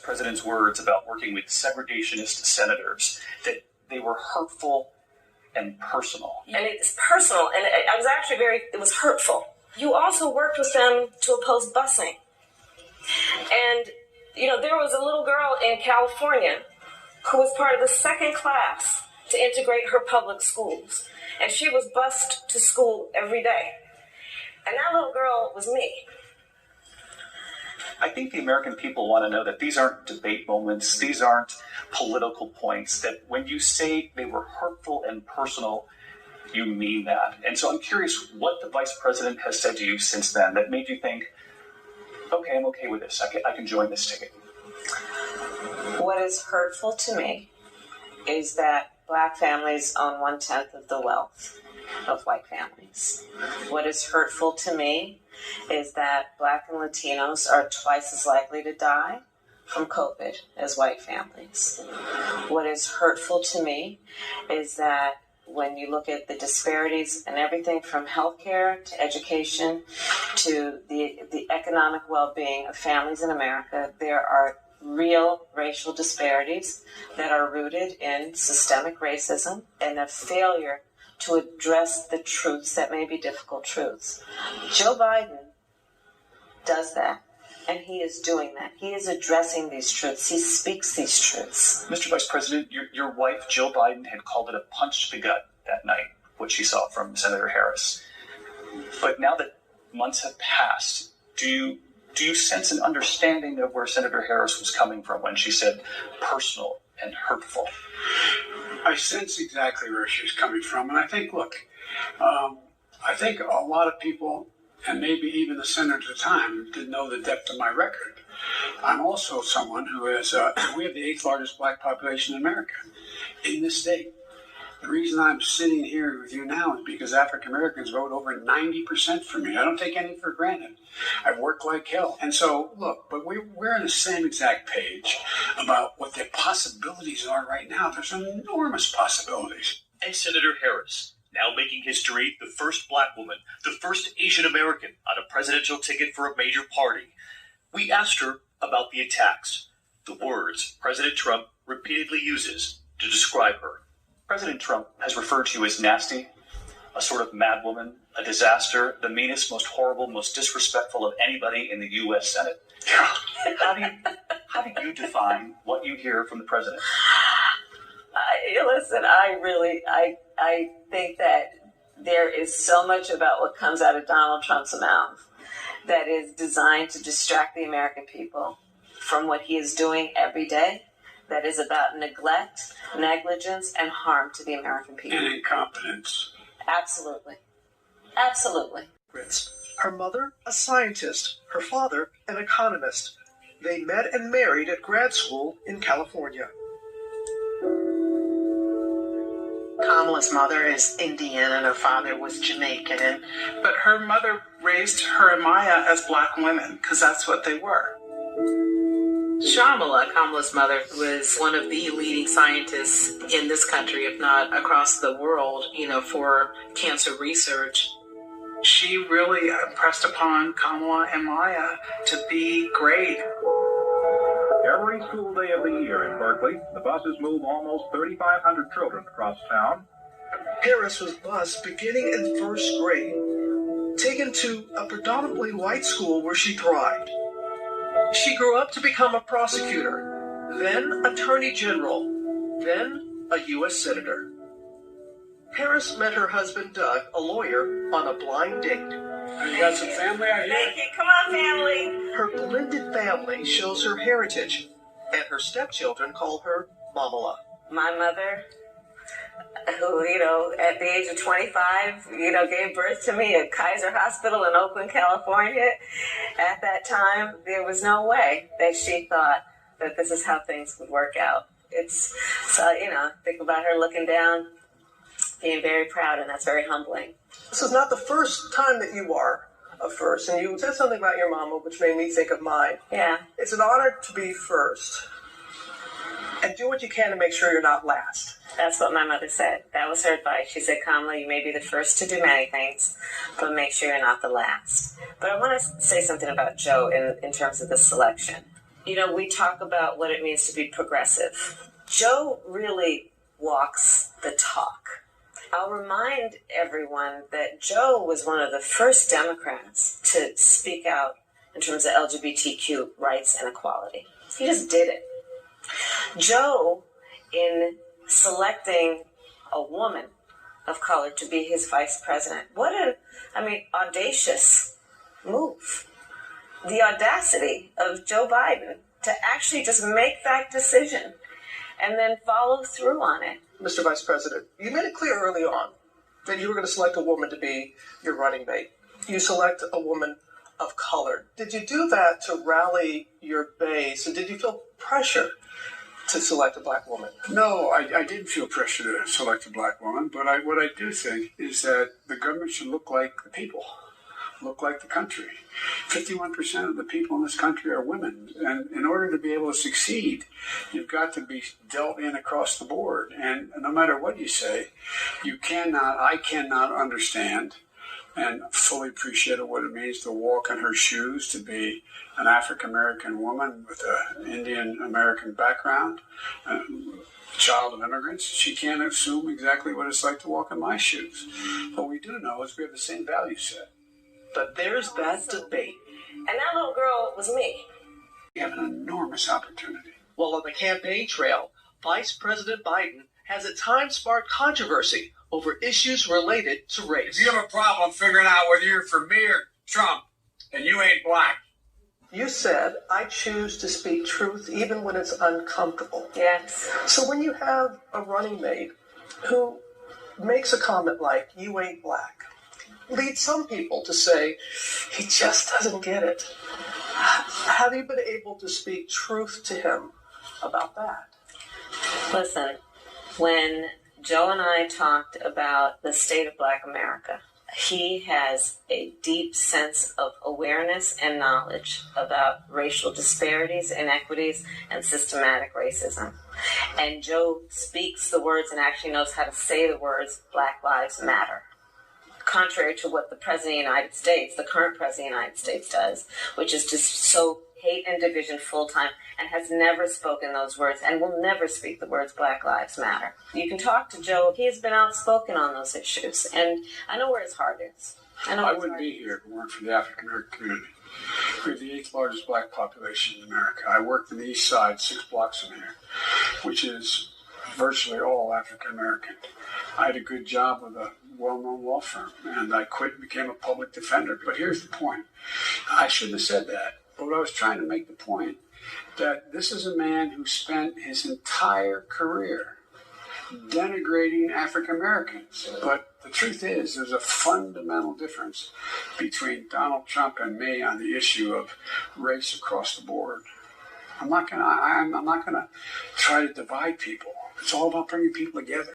President's words about working with segregationist senators, that they were hurtful and personal. And it's personal, and I was actually it was hurtful. You also worked with them to oppose busing. And, there was a little girl in California who was part of the second class to integrate her public schools. And she was bused to school every day. And that little girl was me. I think the American people want to know that these aren't debate moments, these aren't political points, that when you say they were hurtful and personal, you mean that. And so I'm curious what the Vice President has said to you since then that made you think, okay, I'm okay with this, I can join this ticket. What is hurtful to me is that Black families own 1/10 of the wealth of white families. What is hurtful to me is that Black and Latinos are twice as likely to die from COVID as white families. What is hurtful to me is that when you look at the disparities and everything from healthcare to education to the economic well-being of families in America, there are real racial disparities that are rooted in systemic racism and a failure to address the truths that may be difficult truths. Joe Biden does that, and he is doing that. He is addressing these truths. He speaks these truths. Mr. Vice President, your wife, Jill Biden, had called it a punch to the gut that night, what she saw from Senator Harris. But now that months have passed, do you sense an understanding of where Senator Harris was coming from when she said personal and hurtful? I sense exactly where she was coming from. And I think, I think a lot of people, and maybe even the senator at the time, didn't know the depth of my record. I'm also someone who is, we have the 8th largest Black population in America, in this state. The reason I'm sitting here with you now is because African Americans vote over 90% for me. I don't take anything for granted. I've worked like hell. And so, but we're on the same exact page about what the possibilities are right now. There's enormous possibilities. And Senator Harris, now making history, the first Black woman, the first Asian American on a presidential ticket for a major party. We asked her about the attacks, the words President Trump repeatedly uses to describe her. President Trump has referred to you as nasty, a sort of madwoman, a disaster, the meanest, most horrible, most disrespectful of anybody in the U.S. Senate. How do you define what you hear from the president? Listen, I think that there is so much about what comes out of Donald Trump's mouth that is designed to distract the American people from what he is doing every day. That is about neglect, negligence, and harm to the American people. And incompetence. Absolutely. Absolutely. Her mother, a scientist. Her father, an economist. They met and married at grad school in California. Kamala's mother is Indian and her father was Jamaican. But her mother raised her and Maya as Black women because that's what they were. Shamala, Kamala's mother, was one of the leading scientists in this country, if not across the world, for cancer research. She really impressed upon Kamala and Maya to be great. Every school day of the year in Berkeley, the buses move almost 3,500 children across town. Harris was bused beginning in first grade, taken to a predominantly white school where she thrived. She grew up to become a prosecutor, then attorney general, then a U.S. senator. Harris met her husband, Doug, a lawyer, on a blind date. You got some family out here? Thank you. Come on, family. Her blended family shows her heritage, and her stepchildren call her Mamala. My mother, who, at the age of 25, gave birth to me at Kaiser Hospital in Oakland, California. At that time, there was no way that she thought that this is how things would work out. Think about her looking down, being very proud, and that's very humbling. This is not the first time that you are a first, and you said something about your mama, which made me think of mine. Yeah. It's an honor to be first, and do what you can to make sure you're not last. That's what my mother said. That was her advice. She said, Kamala, you may be the first to do many things, but make sure you're not the last. But I want to say something about Joe in terms of the selection. we talk about what it means to be progressive. Joe really walks the talk. I'll remind everyone that Joe was one of the first Democrats to speak out in terms of LGBTQ rights and equality. He just did it. Joe, in selecting a woman of color to be his vice president, what audacious move. The audacity of Joe Biden to actually just make that decision and then follow through on it. Mr. Vice President, you made it clear early on that you were going to select a woman to be your running mate. You select a woman of color. Did you do that to rally your base, and did you feel pressure to select a black woman? No, I didn't feel pressure to select a black woman, but what I do think is that the government should look like the people, look like the country. 51% of the people in this country are women, and in order to be able to succeed, you've got to be dealt in across the board. And no matter what you say, I cannot understand and fully appreciate what it means to walk in her shoes, to be an African-American woman with an Indian-American background, a child of immigrants. She can't assume exactly what it's like to walk in my shoes. What we do know is we have the same value set. But there's that debate. And that little girl was me. We have an enormous opportunity. Well, on the campaign trail, Vice President Biden has at times sparked controversy over issues related to race. If you have a problem figuring out whether you're for me or Trump, and you ain't black. You said, I choose to speak truth even when it's uncomfortable. Yes. So when you have a running mate who makes a comment like, you ain't black, leads some people to say, he just doesn't get it. Have you been able to speak truth to him about that? Listen, when Joe and I talked about the state of Black America, he has a deep sense of awareness and knowledge about racial disparities, inequities, and systematic racism. And Joe speaks the words and actually knows how to say the words, Black Lives Matter. Contrary to what the President of the United States, the current President of the United States does, which is to sow hate and division full-time, and has never spoken those words and will never speak the words Black Lives Matter. You can talk to Joe. He has been outspoken on those issues, and I know where his heart is. I wouldn't be here if it weren't for the African American community. We have the 8th largest black population in America. I worked in the East Side, 6 blocks from here, which is virtually all African American. I had a good job with a well-known law firm, and I quit and became a public defender. But here's the point. I shouldn't have said that, but I was trying to make the point that this is a man who spent his entire career denigrating African Americans. But the truth is, there's a fundamental difference between Donald Trump and me on the issue of race across the board. I'm not gonna try to divide people. It's all about bringing people together.